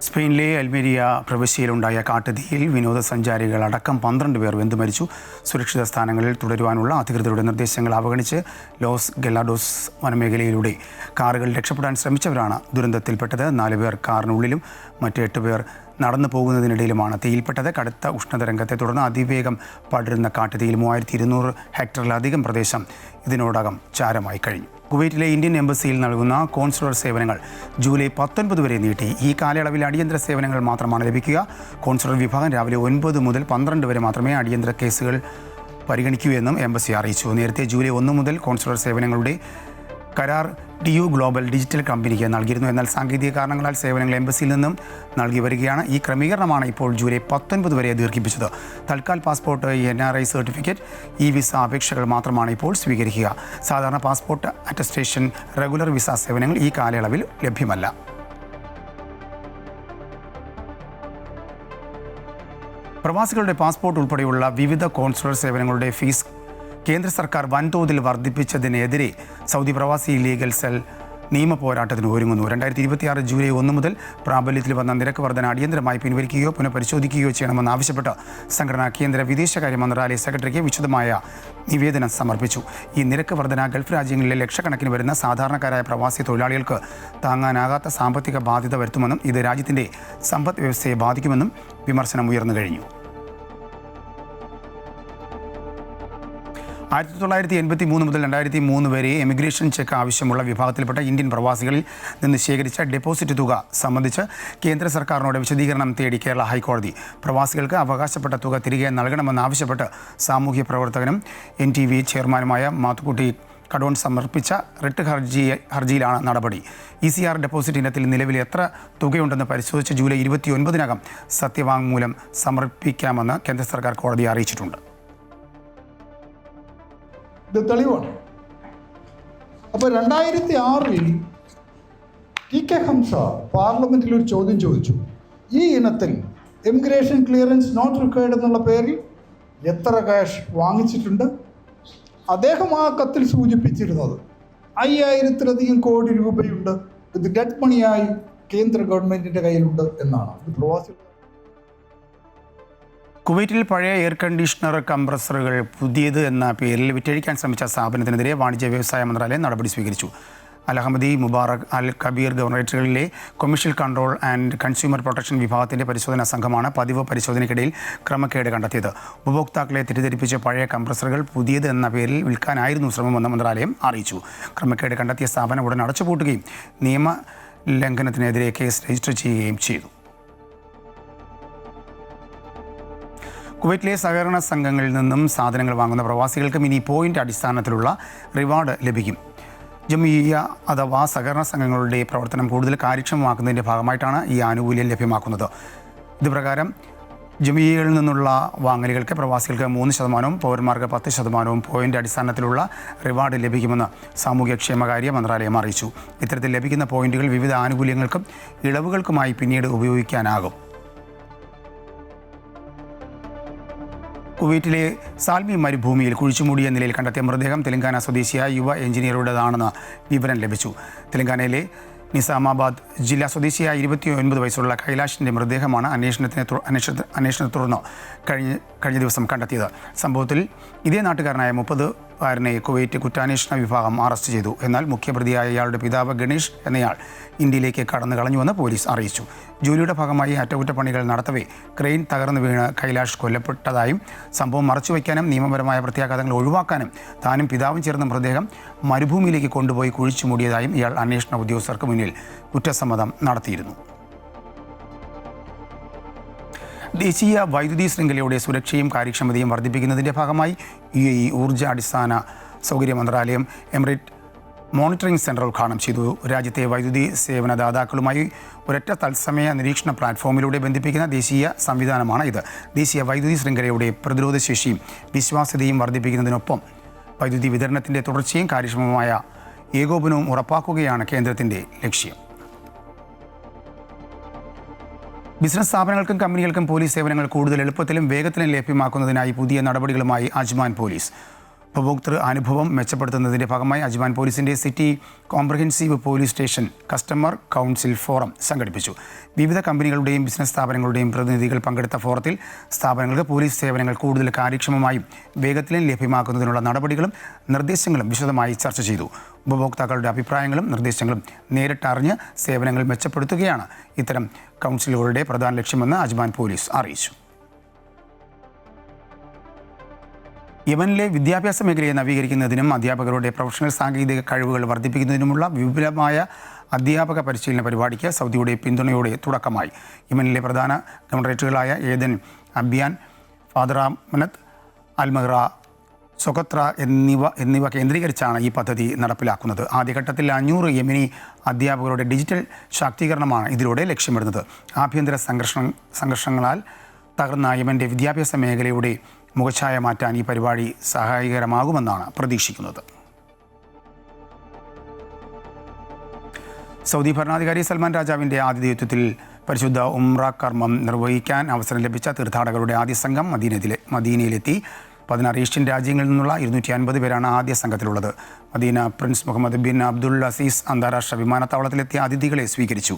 സ്പെയിനിലെ അൽമേരിയ പ്രവിശ്യയിലുണ്ടായ കാട്ടുതീയിൽ വിനോദസഞ്ചാരികളടക്കം 12 പേർ വെന്തു മരിച്ചു. സുരക്ഷിത സ്ഥാനങ്ങളിൽ തുടരുവാനുള്ള അധികൃതരുടെ നിർദ്ദേശങ്ങൾ അവഗണിച്ച് ലോസ് ഗെലാഡോസ് വനമേഖലയിലൂടെ കാറുകൾ രക്ഷപ്പെടാൻ ശ്രമിച്ചവരാണ് ദുരന്തത്തിൽപ്പെട്ടത്. 4 പേർ കാറിനുള്ളിലും മറ്റ് 8 പേർ നടന്നു പോകുന്നതിനിടയിലുമാണ് തീയിൽപ്പെട്ടത്. കടുത്ത ഉഷ്ണതരംഗത്തെ തുടർന്ന് അതിവേഗം പടരുന്ന കാട്ടുതീയിൽ 3200 ഹെക്ടറിലധികം പ്രദേശം ഇതിനോടകം ചാരമായി കഴിഞ്ഞു. കുവൈറ്റിലെ ഇന്ത്യൻ എംബസിയിൽ നൽകുന്ന കോൺസുലർ സേവനങ്ങൾ ജൂലൈ 19 വരെ നീട്ടി. ഈ കാലയളവിൽ അടിയന്തര സേവനങ്ങൾ മാത്രമാണ് ലഭിക്കുക. കോൺസുലർ വിഭാഗം രാവിലെ 9 മുതൽ 12 വരെ മാത്രമേ അടിയന്തര കേസുകൾ പരിഗണിക്കൂ എന്നും എംബസി അറിയിച്ചു. നേരത്തെ ജൂലൈ 1 മുതൽ കോൺസുലർ സേവനങ്ങളുടെ കരാർ DU ഗ്ലോബൽ ഡിജിറ്റൽ കമ്പനിക്ക് നൽകിയിരുന്നു. എന്നാൽ സാങ്കേതിക കാരണങ്ങളാൽ സേവനങ്ങൾ എംബസിയിൽ നിന്നും നൽകി വരികയാണ്. ഈ ക്രമീകരണമാണ് ഇപ്പോൾ ജൂലൈ 19 വരെ ദീർഘിപ്പിച്ചത്. Tatkal passport, NRI certificate, visa അപേക്ഷകൾ മാത്രമാണ് ഇപ്പോൾ സ്വീകരിക്കുക. സാധാരണ പാസ്പോർട്ട് അറ്റസ്റ്റേഷൻ, റെഗുലർ വിസ സേവനങ്ങൾ ഈ കാലയളവിൽ ലഭ്യമല്ല. പ്രവാസികളുടെ പാസ്പോർട്ട് ഉൾപ്പെടെയുള്ള വിവിധ കോൺസുലർ സേവനങ്ങളുടെ ഫീസ് കേന്ദ്ര സർക്കാർ വൻതോതിൽ വർദ്ധിപ്പിച്ചതിനെതിരെ സൗദി പ്രവാസി ലീഗൽ സെൽ നിയമ പോരാട്ടത്തിന് ഒരുങ്ങുന്നു. 2026 ജൂലൈ 1 മുതൽ പ്രാബല്യത്തിൽ വന്ന നിരക്ക് വർധന അടിയന്തരമായി പിൻവലിക്കുകയോ പുനഃപരിശോധിക്കുകയോ ചെയ്യണമെന്നാവശ്യപ്പെട്ട് സംഘടന കേന്ദ്ര വിദേശകാര്യ മന്ത്രാലയ സെക്രട്ടറിക്ക് വിശദമായ നിവേദനം സമർപ്പിച്ചു. ഈ നിരക്ക് വർധന ഗൾഫ് രാജ്യങ്ങളിലെ ലക്ഷക്കണക്കിന് വരുന്ന സാധാരണക്കാരായ പ്രവാസി തൊഴിലാളികൾക്ക് താങ്ങാനാകാത്ത സാമ്പത്തിക ബാധ്യത വരുത്തുമെന്നും ഇത് രാജ്യത്തിൻ്റെ സമ്പദ് വ്യവസ്ഥയെ ബാധിക്കുമെന്നും വിമർശനം ഉയർന്നു കഴിഞ്ഞു. 1983 മുതൽ 2003 വരെ എമിഗ്രേഷൻ ചെക്ക് ആവശ്യമുള്ള വിഭാഗത്തിൽപ്പെട്ട ഇന്ത്യൻ പ്രവാസികളിൽ നിന്ന് ശേഖരിച്ച ഡെപ്പോസിറ്റ് തുക സംബന്ധിച്ച് കേന്ദ്ര സർക്കാരിനോട് വിശദീകരണം തേടി കേരള ഹൈക്കോടതി. പ്രവാസികൾക്ക് അവകാശപ്പെട്ട തുക തിരികെ നൽകണമെന്നാവശ്യപ്പെട്ട് സാമൂഹ്യ പ്രവർത്തകനും NTV ചെയർമാനുമായ മാത്തുക്കുട്ടി കടോൺ സമർപ്പിച്ച റിട്ട് ഹർജിയിലാണ് നടപടി. ECR ഡെപ്പോസിറ്റ് ഇനത്തിൽ നിലവിൽ എത്ര തുകയുണ്ടെന്ന് പരിശോധിച്ച് ജൂലൈ 29-നകം സത്യവാങ്മൂലം സമർപ്പിക്കാമെന്ന് കേന്ദ്ര സർക്കാർ കോടതിയെ അറിയിച്ചിട്ടുണ്ട്. ഇത് തെളിവാണ്. അപ്പോൾ 2006 TK ഹംസ പാർലമെൻറ്റിൽ ഒരു ചോദ്യം ചോദിച്ചു. ഈ ഇനത്തിൽ ഇമിഗ്രേഷൻ ക്ലിയറൻസ് നോട്ട് റിക്വയർഡ് എന്നുള്ള പേരിൽ എത്ര ക്യാഷ് വാങ്ങിച്ചിട്ടുണ്ട്? അദ്ദേഹം ആ കത്തിൽ സൂചിപ്പിച്ചിരുന്നത് 5000-ലധികം കോടി രൂപയുണ്ട്, ഇത് ഡെഡ് മണിയായി കേന്ദ്ര ഗവൺമെൻറ്റിൻ്റെ കയ്യിലുണ്ട് എന്നാണ്. ഇത് പ്രവാസികൾ. കുവൈറ്റിൽ പഴയ എയർ കണ്ടീഷണർ കംപ്രസറുകൾ പുതിയത് എന്ന പേരിൽ വിറ്റഴിക്കാൻ ശ്രമിച്ച സ്ഥാപനത്തിനെതിരെ വാണിജ്യ വ്യവസായ മന്ത്രാലയം നടപടി സ്വീകരിച്ചു. അൽ-അഹമ്മദി, മുബാറക്, അൽ കബീർ ഗവർണറേറ്റുകളിലെ commercial control and consumer protection വിഭാഗത്തിൻ്റെ പരിശോധനാ സംഘമാണ് പതിവ് പരിശോധനയ്ക്കിടയിൽ ക്രമക്കേട് കണ്ടെത്തിയത്. ഉപഭോക്താക്കളെ തെറ്റിദ്ധരിപ്പിച്ച് പഴയ കംപ്രസറുകൾ പുതിയത് എന്ന പേരിൽ വിൽക്കാനായിരുന്നു ശ്രമമെന്ന് മന്ത്രാലയം അറിയിച്ചു. ക്രമക്കേട് കണ്ടെത്തിയ സ്ഥാപനം ഉടൻ അടച്ചുപൂട്ടുകയും നിയമ ലംഘനത്തിനെതിരെ കേസ് രജിസ്റ്റർ ചെയ്യുകയും ചെയ്തു. കുവൈറ്റിലെ സഹകരണ സംഘങ്ങളിൽ നിന്നും സാധനങ്ങൾ വാങ്ങുന്ന പ്രവാസികൾക്കും ഇനി പോയിന്റ് അടിസ്ഥാനത്തിലുള്ള റിവാർഡ് ലഭിക്കും. ജമിയ അഥവാ സഹകരണ സംഘങ്ങളുടെ പ്രവർത്തനം കൂടുതൽ കാര്യക്ഷമമാക്കുന്നതിൻ്റെ ഭാഗമായിട്ടാണ് ഈ ആനുകൂല്യം ലഭ്യമാക്കുന്നത്. ഇതുപ്രകാരം ജമിയയിൽ നിന്നുള്ള വാങ്ങലുകൾക്ക് പ്രവാസികൾക്ക് 3%, പൗരന്മാർക്ക് 10% പോയിന്റ് അടിസ്ഥാനത്തിലുള്ള റിവാർഡ് ലഭിക്കുമെന്ന് സാമൂഹ്യക്ഷേമകാര്യ മന്ത്രാലയം അറിയിച്ചു. ഇത്തരത്തിൽ ലഭിക്കുന്ന പോയിന്റുകൾ വിവിധ ആനുകൂല്യങ്ങൾക്കും ഇളവുകൾക്കുമായി പിന്നീട് ഉപയോഗിക്കാനാകും. കുവൈറ്റിലെ സാൽമി മരുഭൂമിയിൽ കുഴിച്ചുമൂടിയ നിലയിൽ കണ്ടെത്തിയ മൃതദേഹം തെലങ്കാന സ്വദേശിയായ യുവ എഞ്ചിനീയറുടേതാണെന്ന് വിവരം ലഭിച്ചു. തെലങ്കാനയിലെ നിസാമാബാദ് ജില്ലാ സ്വദേശിയായ 29 വയസ്സുള്ള കൈലാഷിൻ്റെ മൃതദേഹമാണ് അന്വേഷണത്തെ തുടർന്ന് കഴിഞ്ഞ ദിവസം കണ്ടെത്തിയത്. സംഭവത്തിൽ ഇതേ നാട്ടുകാരനായ 30-കാരനെ കുവൈറ്റ് കുറ്റാന്വേഷണ വിഭാഗം അറസ്റ്റ് ചെയ്തു. എന്നാൽ മുഖ്യപ്രതിയായ ഇയാളുടെ പിതാവ് ഗണേഷ് എന്നയാൾ ഇന്ത്യയിലേക്ക് കടന്നു കളഞ്ഞുവെന്ന് പോലീസ് അറിയിച്ചു. ജോലിയുടെ ഭാഗമായി അറ്റകുറ്റപ്പണികൾ നടത്തവേ ക്രെയിൻ തകർന്നു വീണ് കൈലാഷ് കൊല്ലപ്പെട്ടതായും സംഭവം മറച്ചുവെക്കാനും നിയമപരമായ പ്രത്യാഘാതങ്ങൾ ഒഴിവാക്കാനും താനും പിതാവും ചേർന്ന മൃതദേഹം മരുഭൂമിയിലേക്ക് കൊണ്ടുപോയി കുഴിച്ചു മൂടിയതായും ഇയാൾ അന്വേഷണ ഉദ്യോഗസ്ഥർക്ക് മുന്നിൽ കുറ്റസമ്മതം നടത്തിയിരുന്നു. ദേശീയ വൈദ്യുതി ശൃംഖലയുടെ സുരക്ഷയും കാര്യക്ഷമതയും വർദ്ധിപ്പിക്കുന്നതിൻ്റെ ഭാഗമായി UAE ഊർജ്ജ അടിസ്ഥാന സൗകര്യ മന്ത്രാലയം എമിറേറ്റ് മോണിറ്ററിംഗ് സെൻറ്റർ ഉദ്ഘാടനം ചെയ്തു. രാജ്യത്തെ വൈദ്യുതി സേവനദാതാക്കളുമായി ഒരൊറ്റ തത്സമയ നിരീക്ഷണ പ്ലാറ്റ്ഫോമിലൂടെ ബന്ധിപ്പിക്കുന്ന ദേശീയ സംവിധാനമാണ് ഇത്. ദേശീയ വൈദ്യുതി ശൃംഖലയുടെ പ്രതിരോധശേഷിയും വിശ്വാസ്യതയും വർദ്ധിപ്പിക്കുന്നതിനൊപ്പം വൈദ്യുതി വിതരണത്തിൻ്റെ തുടർച്ചയും കാര്യക്ഷമമായ ഏകോപനവും ഉറപ്പാക്കുകയാണ് കേന്ദ്രത്തിൻ്റെ ലക്ഷ്യം. ബിസിനസ് സ്ഥാപനങ്ങൾക്കും കമ്പനികൾക്കും പോലീസ് സേവനങ്ങൾ കൂടുതൽ എളുപ്പത്തിലും വേഗത്തിലും ലഭ്യമാക്കുന്നതിനായി പുതിയ നടപടികളുമായി അജ്മാൻ പോലീസ്. ഉപഭോക്തൃ അനുഭവം മെച്ചപ്പെടുത്തുന്നതിൻ്റെ ഭാഗമായി അജ്മാൻ പോലീസിൻ്റെ city comprehensive police station customer council forum സംഘടിപ്പിച്ചു. വിവിധ കമ്പനികളുടെയും ബിസിനസ് സ്ഥാപനങ്ങളുടെയും പ്രതിനിധികൾ പങ്കെടുത്ത ഫോറത്തിൽ സ്ഥാപനങ്ങൾക്ക് പോലീസ് സേവനങ്ങൾ കൂടുതൽ കാര്യക്ഷമമായും വേഗത്തിലും ലഭ്യമാക്കുന്നതിനുള്ള നടപടികളും നിർദ്ദേശങ്ങളും വിശദമായി ചർച്ച ചെയ്തു. ഉപഭോക്താക്കളുടെ അഭിപ്രായങ്ങളും നിർദ്ദേശങ്ങളും നേരിട്ടറിഞ്ഞ് സേവനങ്ങൾ മെച്ചപ്പെടുത്തുകയാണ് ഇത്തരം കൗൺസിലുകളുടെ പ്രധാന ലക്ഷ്യമെന്ന് അജ്മാൻ പോലീസ് അറിയിച്ചു. യമനിലെ വിദ്യാഭ്യാസ മേഖലയെ നവീകരിക്കുന്നതിനും അധ്യാപകരുടെ പ്രൊഫഷണൽ സാങ്കേതിക കഴിവുകൾ വർദ്ധിപ്പിക്കുന്നതിനുമുള്ള വിപുലമായ അധ്യാപക പരിശീലന പരിപാടിക്ക് സൗദിയുടെ പിന്തുണയോടെ തുടക്കമായി. യമനിലെ പ്രധാന ഗവർണറേറ്റുകളായ ഏദൻ, അബ്യാൻ, ഫാദറാമനത്ത്, അൽമഹ്റ, സൊഖത്ര എന്നിവ കേന്ദ്രീകരിച്ചാണ് ഈ പദ്ധതി നടപ്പിലാക്കുന്നത്. ആദ്യഘട്ടത്തിൽ 500 യമനി അധ്യാപകരുടെ ഡിജിറ്റൽ ശാക്തീകരണമാണ് ഇതിലൂടെ ലക്ഷ്യമിടുന്നത്. ആഭ്യന്തര സംഘർഷങ്ങളാൽ തകർന്ന യമൻ്റെ വിദ്യാഭ്യാസ മേഖലയുടെ മുഖച്ഛായ മാറ്റാൻ ഈ പരിപാടി സഹായകരമാകുമെന്നാണ് പ്രതീക്ഷിക്കുന്നത്. സൗദി ഭരണാധികാരി സൽമാൻ രാജാവിൻ്റെ ആതിഥേയത്വത്തിൽ പരിശുദ്ധ ഉംറ കർമ്മം നിർവഹിക്കാൻ അവസരം ലഭിച്ച തീർത്ഥാടകരുടെ ആദ്യ സംഘം മദീനയിലെത്തി. 16 ഏഷ്യൻ രാജ്യങ്ങളിൽ നിന്നുള്ള 250 പേരാണ് ആദ്യ സംഘത്തിലുള്ളത്. Medina Prince Muhammad bin Abdul Aziz അന്താരാഷ്ട്ര വിമാനത്താവളത്തിലെത്തിയ അതിഥികളെ സ്വീകരിച്ചു.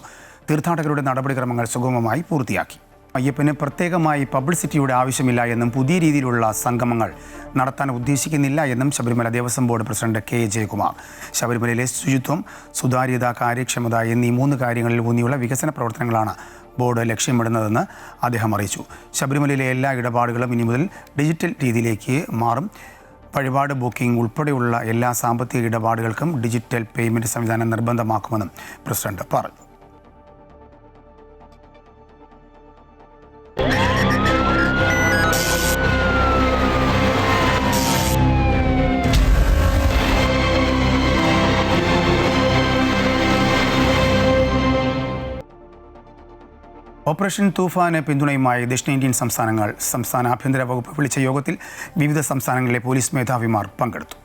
തീർത്ഥാടകരുടെ നടപടിക്രമങ്ങൾ സുഗമമായി പൂർത്തിയാക്കി. അയ്യപ്പന് പ്രത്യേകമായി പബ്ലിസിറ്റിയുടെ ആവശ്യമില്ല എന്നും പുതിയ രീതിയിലുള്ള സംഗമങ്ങൾ നടത്താൻ ഉദ്ദേശിക്കുന്നില്ല എന്നും Sabarimala Devaswom board president K Jayakumar. ശബരിമലയിലെ ശുചിത്വം, സുതാര്യത, കാര്യക്ഷമത എന്നീ 3 കാര്യങ്ങളിൽ ഊന്നിയുള്ള വികസന പ്രവർത്തനങ്ങളാണ് ബോർഡ് ലക്ഷ്യമിടുന്നതെന്ന് അദ്ദേഹം അറിയിച്ചു. ശബരിമലയിലെ എല്ലാ ഇടപാടുകളും ഇനി മുതൽ ഡിജിറ്റൽ രീതിയിലേക്ക് മാറും. വഴിപാട് ബുക്കിംഗ് ഉൾപ്പെടെയുള്ള എല്ലാ സാമ്പത്തിക ഇടപാടുകൾക്കും ഡിജിറ്റൽ പേയ്മെൻറ്റ് സംവിധാനം നിർബന്ധമാക്കുമെന്നും പ്രസിഡന്റ് പറഞ്ഞു. ഓപ്പറേഷൻ തൂഫാന് പിന്തുണയുമായി ദക്ഷിണേന്ത്യൻ സംസ്ഥാന ആഭ്യന്തര വകുപ്പ് വിളിച്ച യോഗത്തിൽ വിവിധ സംസ്ഥാനങ്ങളിലെ പോലീസ് മേധാവിമാർ പങ്കെടുത്തു.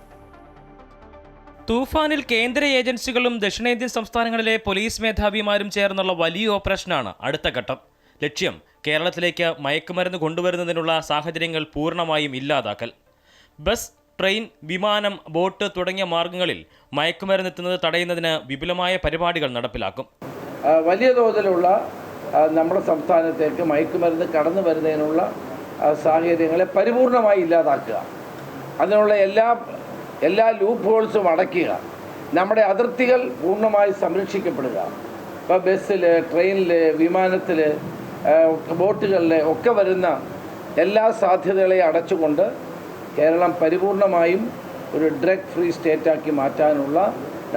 തൂഫാനിൽ കേന്ദ്ര ഏജൻസികളും ദക്ഷിണേന്ത്യൻ സംസ്ഥാനങ്ങളിലെ പോലീസ് മേധാവിമാരും ചേർന്നുള്ള വലിയ ഓപ്പറേഷനാണ് അടുത്ത ഘട്ടം. ലക്ഷ്യം കേരളത്തിലേക്ക് മയക്കുമരുന്ന് കൊണ്ടുവരുന്നതിനുള്ള സാഹചര്യങ്ങൾ പൂർണ്ണമായും ഇല്ലാതാക്കൽ. ബസ്, ട്രെയിൻ, വിമാനം, ബോട്ട് തുടങ്ങിയ മാർഗങ്ങളിൽ മയക്കുമരുന്ന് എത്തുന്നത് തടയുന്നതിന് വിപുലമായ പരിപാടികൾ നടപ്പിലാക്കും. വലിയ തോതിലുള്ള നമ്മുടെ സംസ്ഥാനത്തേക്ക് മയക്കുമരുന്ന് കടന്നു വരുന്നതിനുള്ള സാഹചര്യങ്ങളെ പരിപൂർണമായി ഇല്ലാതാക്കുക, അതിനുള്ള എല്ലാ ലൂപ്പ് ഹോൾസും അടയ്ക്കുക, നമ്മുടെ അതിർത്തികൾ പൂർണ്ണമായി സംരക്ഷിക്കപ്പെടുക. ഇപ്പോൾ ബസ്സിൽ, ട്രെയിനിൽ, വിമാനത്തിൽ, ബോട്ടുകളിൽ ഒക്കെ വരുന്ന എല്ലാ സാധ്യതകളെയും അടച്ചുകൊണ്ട് കേരളം പരിപൂർണമായും ഒരു ഡ്രഗ് ഫ്രീ സ്റ്റേറ്റാക്കി മാറ്റാനുള്ള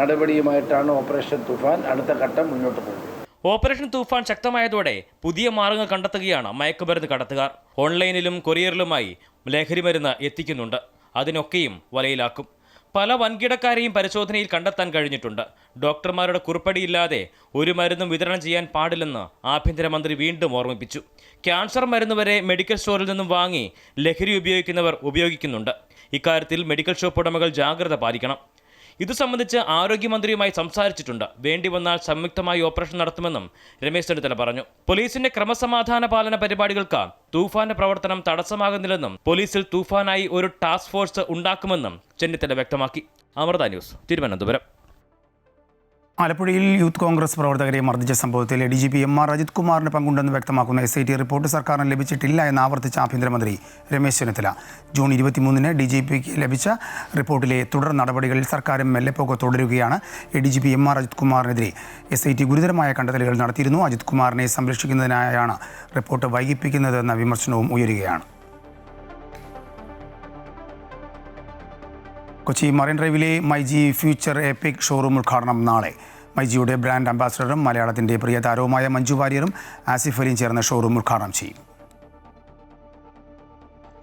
നടപടിയുമായിട്ടാണ് ഓപ്പറേഷൻ തൂഫാൻ അടുത്ത ഘട്ടം മുന്നോട്ട് പോകുന്നത്. ഓപ്പറേഷൻ തൂഫാൻ ശക്തമായതോടെ പുതിയ മാർഗങ്ങൾ കണ്ടെത്തുകയാണ് മയക്കുമരുന്ന് കടത്തുകാർ. ഓൺലൈനിലും കൊറിയറിലുമായി ലഹരി മരുന്ന് എത്തിക്കുന്നുണ്ട്. അതിനൊക്കെയും വലയിലാക്കും. പല വൻകിടക്കാരെയും പരിശോധനയിൽ കണ്ടെത്താൻ കഴിഞ്ഞിട്ടുണ്ട്. ഡോക്ടർമാരുടെ കുറിപ്പടിയില്ലാതെ ഒരു മരുന്നും വിതരണം ചെയ്യാൻ പാടില്ലെന്ന് ആഭ്യന്തരമന്ത്രി വീണ്ടും ഓർമ്മിപ്പിച്ചു. ക്യാൻസർ മരുന്ന് വരെ മെഡിക്കൽ സ്റ്റോറിൽ നിന്നും വാങ്ങി ലഹരി ഉപയോഗിക്കുന്നവർ ഉപയോഗിക്കുന്നുണ്ട്. ഇക്കാര്യത്തിൽ മെഡിക്കൽ ഷോപ്പ് ഉടമകൾ ജാഗ്രത പാലിക്കണം. ഇതു സംബന്ധിച്ച് ആരോഗ്യമന്ത്രിയുമായി സംസാരിച്ചിട്ടുണ്ട്. വേണ്ടി വന്നാൽ സംയുക്തമായി ഓപ്പറേഷൻ നടത്തുമെന്നും രമേശ് ചെന്നിത്തല പറഞ്ഞു. പോലീസിന്റെ ക്രമസമാധാന പാലന പരിപാടികൾക്ക് തൂഫാന്റെ പ്രവർത്തനം തടസ്സമാകുന്നില്ലെന്നും പോലീസിൽ തൂഫാനായി ഒരു ടാസ്ക് ഫോഴ്സ് ഉണ്ടാക്കുമെന്നും ചെന്നിത്തല വ്യക്തമാക്കി. അമൃത ന്യൂസ്, തിരുവനന്തപുരം. ആലപ്പുഴയിൽ യൂത്ത് കോൺഗ്രസ് പ്രവർത്തകരെ മർദ്ദിച്ച സംഭവത്തിൽ DGP MR അജിത് കുമാറിന് പങ്കുണ്ടെന്ന് വ്യക്തമാക്കുന്ന SIT റിപ്പോർട്ട് സർക്കാരിന് ലഭിച്ചിട്ടില്ല എന്ന് ആവർത്തിച്ച ആഭ്യന്തരമന്ത്രി രമേശ് ചെന്നിത്തല. ജൂൺ 23-ന് DGPക്ക് ലഭിച്ച റിപ്പോർട്ടിലെ തുടർ നടപടികളിൽ സർക്കാരും മെല്ലെപ്പോക്ക് തുടരുകയാണ്. DGP MR അജിത് കുമാറിനെതിരെ SIT ഗുരുതരമായ കണ്ടെത്തലുകൾ നടത്തിയിരുന്നു. അജിത് കുമാറിനെ സംരക്ഷിക്കുന്നതിനായാണ് റിപ്പോർട്ട് വൈകിപ്പിക്കുന്നതെന്ന വിമർശനവും ഉയരുകയാണ്. കൊച്ചി മറൈൻ ഡ്രൈവിലെ മൈജി ഫ്യൂച്ചർ എപ്പിക് ഷോറൂം ഉദ്ഘാടനം നാളെ. മൈജിയുടെ ബ്രാൻഡ് അംബാസഡറും മലയാളത്തിൻ്റെ പ്രിയ താരവുമായ മഞ്ജു വാര്യറും ആസിഫ് അലിയും ചേർന്ന് ഷോറൂം ഉദ്ഘാടനം ചെയ്യും.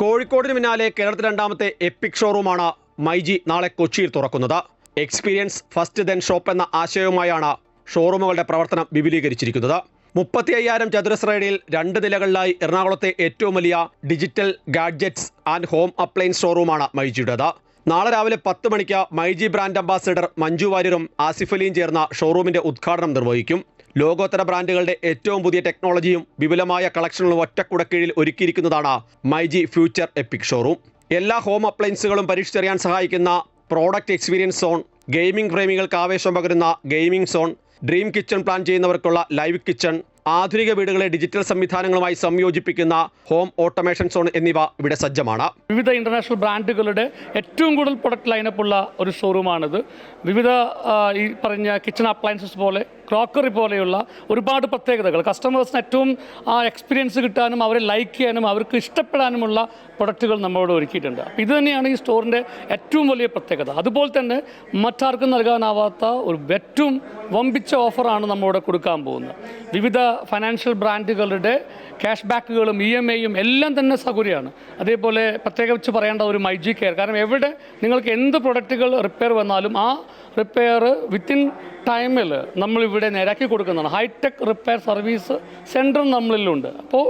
കോഴിക്കോടിന് പിന്നാലെ കേരളത്തിൽ രണ്ടാമത്തെ എപ്പിക് ഷോറൂമാണ് മൈജി നാളെ കൊച്ചിയിൽ തുറക്കുന്നത്. എക്സ്പീരിയൻസ് ഫസ്റ്റ് ദെൻ ഷോപ്പ് എന്ന ആശയവുമായാണ് ഷോറൂമുകളുടെ പ്രവർത്തനം വിപുലീകരിച്ചിരിക്കുന്നത്. 35,000 ചതുരശ്ര അടിയിൽ 2 നിലകളിലായി എറണാകുളത്തെ ഏറ്റവും വലിയ digital gadgets and home appliance ഷോറൂമാണ് മൈജിയുടേത്. നാളെ രാവിലെ 10 മണിക്ക് മൈജി ബ്രാൻഡ് അംബാസഡർ മഞ്ജു വാര്യറും ആസിഫ് അലിയും ചേർന്ന ഷോറൂമിന്റെ ഉദ്ഘാടനം നിർവഹിക്കും. ലോകോത്തര ബ്രാൻഡുകളുടെ ഏറ്റവും പുതിയ ടെക്നോളജിയും വിപുലമായ കളക്ഷനുകളും ഒറ്റക്കുടക്കീഴിൽ ഒരുക്കിയിരിക്കുന്നതാണ് മൈജി ഫ്യൂച്ചർ എപ്പിക് ഷോറൂം. എല്ലാ ഹോം അപ്ലയൻസുകളും പരീക്ഷിച്ചറിയാൻ സഹായിക്കുന്ന പ്രോഡക്റ്റ് എക്സ്പീരിയൻസ് സോൺ, ഗെയിമിംഗ് പ്രേമികൾക്ക് ആവേശം പകരുന്ന gaming zone, dream kitchen plan ചെയ്യുന്നവർക്കുള്ള ലൈവ് കിച്ചൺ, ആധുനിക വീടുകളെ ഡിജിറ്റൽ സംവിധാനങ്ങളുമായി സംയോജിപ്പിക്കുന്ന ഹോം ഓട്ടോമേഷൻ സോൺ എന്നിവ ഇവിടെ സജ്ജമാണ്. വിവിധ ഇന്റർനാഷണൽ ബ്രാൻഡുകളുടെ ഏറ്റവും കൂടുതൽ പ്രൊഡക്റ്റ് ലൈനപ്പുള്ള ഒരു ഷോറൂമാണിത്. വിവിധ ഈ പറഞ്ഞ കിച്ചൺ അപ്ലയൻസസ് പോലെ, ക്രോക്കറി പോലെയുള്ള ഒരുപാട് പ്രത്യേകതകൾ കസ്റ്റമേഴ്സിന് ഏറ്റവും എക്സ്പീരിയൻസ് കിട്ടാനും അവരെ ലൈക്ക് ചെയ്യാനും അവർക്ക് ഇഷ്ടപ്പെടാനുമുള്ള പ്രൊഡക്റ്റുകൾ നമ്മളോട് ഒരുക്കിയിട്ടുണ്ട്. അപ്പോൾ ഇത് തന്നെയാണ് ഈ സ്റ്റോറിൻ്റെ ഏറ്റവും വലിയ പ്രത്യേകത. അതുപോലെ തന്നെ മറ്റാർക്കും നൽകാനാവാത്ത ഒരു ഏറ്റവും വമ്പിച്ച ഓഫറാണ് നമ്മളിവിടെ കൊടുക്കാൻ പോകുന്നത്. വിവിധ ഫൈനാൻഷ്യൽ ബ്രാൻഡുകളുടെ ക്യാഷ് ബാക്കുകളും EMIയും എല്ലാം തന്നെ സൗകര്യമാണ്. അതേപോലെ പ്രത്യേകിച്ച് പറയേണ്ട ഒരു മൈജി കെയർ. കാരണം എവിടെ നിങ്ങൾക്ക് എന്ത് പ്രൊഡക്റ്റുകൾ റിപ്പയർ വന്നാലും ആ റിപ്പയർ വിത്തിൻ ടൈമിൽ നമ്മളിവിടെ നേരാക്കി കൊടുക്കുന്നതാണ്. ഹൈടെക് റിപ്പയർ സർവീസ് സെൻറ്റർ നമ്മളിലുണ്ട്. അപ്പോൾ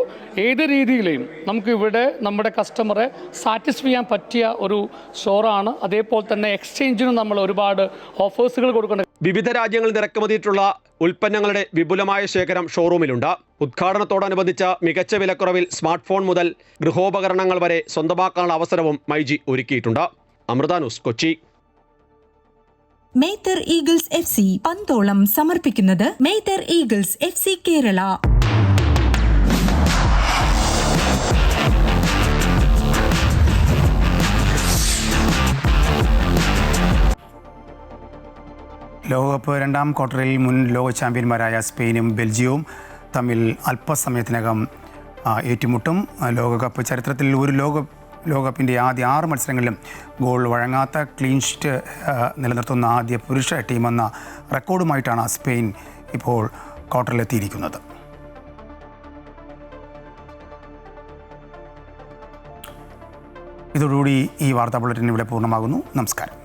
ഏത് രീതിയിലെയും നമുക്കിവിടെ നമ്മുടെ കസ്റ്റമറെ സാറ്റിസ്ഫൈ ചെയ്യാൻ പറ്റിയ ഒരു സ്റ്റോറാണ്. അതേപോലെ തന്നെ എക്സ്ചേഞ്ചിനും നമ്മൾ ഒരുപാട് ഓഫേഴ്സുകൾ കൊടുക്കുന്നുണ്ട്. വിവിധ രാജ്യങ്ങളിൽ നിന്ന് ഇറക്കുമതിയിട്ടുള്ള ഉൽപ്പന്നങ്ങളുടെ വിപുലമായ ശേഖരം ഷോറൂമിലുണ്ട്. ഉദ്ഘാടനത്തോടനുബന്ധിച്ച് മികച്ച വിലക്കുറവിൽ സ്മാർട്ട് ഫോൺ മുതൽ ഗൃഹോപകരണങ്ങൾ വരെ സ്വന്തമാക്കാനുള്ള അവസരവും മൈജി ഒരുക്കിയിട്ടുണ്ട്. Amrita news, Kochi. Methar Eagles FC പന്തോളം സമർപ്പിക്കുന്നത് മേത്തർ ഈഗിൾസ് FC കേരള. ലോകകപ്പ് രണ്ടാം ക്വാർട്ടറിൽ മുൻ ലോക ചാമ്പ്യന്മാരായ സ്പെയിനും ബെൽജിയവും തമ്മിൽ അല്പസമയത്തിനകം ഏറ്റുമുട്ടും. ലോകകപ്പ് ചരിത്രത്തിൽ ഒരു ലോകകപ്പിൻ്റെ ആദ്യ 6 മത്സരങ്ങളിലും ഗോൾ വഴങ്ങാത്ത ക്ലീൻ ഷീറ്റ് നിലനിർത്തുന്ന ആദ്യ പുരുഷ ടീമെന്ന റെക്കോർഡുമായിട്ടാണ് സ്പെയിൻ ഇപ്പോൾ ക്വാർട്ടറിലെത്തിയിരിക്കുന്നത്. ഇതോടുകൂടി ഈ വാർത്താ ബുള്ളറ്റിൻ ഇവിടെ പൂർണ്ണമാകുന്നു. നമസ്കാരം.